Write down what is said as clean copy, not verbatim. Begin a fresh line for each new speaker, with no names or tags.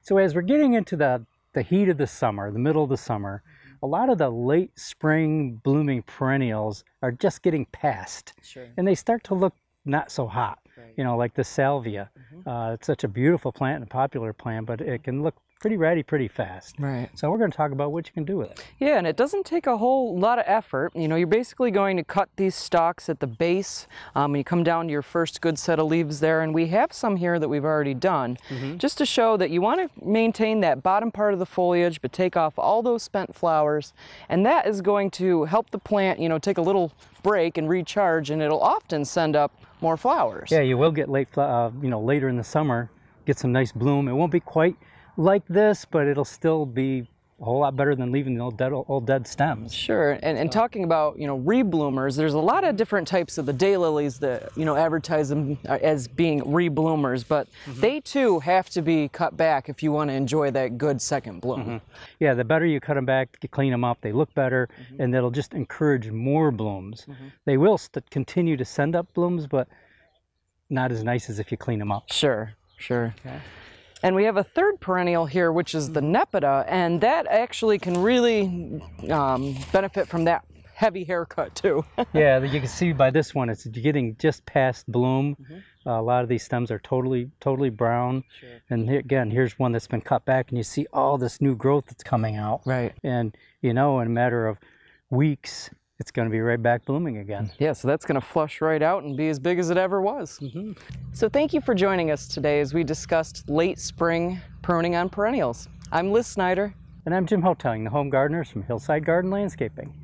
So as we're getting into the heat of the summer, the middle of the summer, a lot of the late spring blooming perennials are just getting past.
Sure.
And they start to look not so hot,
Right.
you know, like the salvia. It's such a beautiful plant and a popular plant, but it can look pretty ratty pretty fast.
Right.
So we're going to talk about what you can do with it.
Yeah, and it doesn't take a whole lot of effort. You know, you're basically going to cut these stalks at the base. You come down to your first good set of leaves there, and we have some here that we've already done, just to show that you want to maintain that bottom part of the foliage, but take off all those spent flowers, and that is going to help the plant, you know, take a little break and recharge, and it'll often send up more flowers.
Yeah, you will get later in the summer, get some nice bloom. It won't be quite like this, but it'll still be a whole lot better than leaving the old dead stems.
Sure, and talking about, you know, rebloomers, there's a lot of different types of the daylilies that, you know, advertise them as being rebloomers, but they too have to be cut back if you want to enjoy that good second bloom.
Yeah, the better you cut them back, you clean them up, they look better, and that'll just encourage more blooms. They will continue to send up blooms, but not as nice as if you clean them up.
Sure, sure.
Okay.
And we have a third perennial here, which is the nepeta, and that actually can really benefit from that heavy haircut too.
Yeah, you can see by this one, it's getting just past bloom. A lot of these stems are totally brown.
Sure.
And here, again, here's one that's been cut back, and you see all this new growth that's coming out.
Right.
And, you know, in a matter of weeks, it's going to be right back blooming again.
Yeah, so that's going to flush right out and be as big as it ever was. So thank you for joining us today as we discussed late spring pruning on perennials. I'm Liz Snyder.
And I'm Jim Hotelling, the home gardeners from Hillside Garden Landscaping.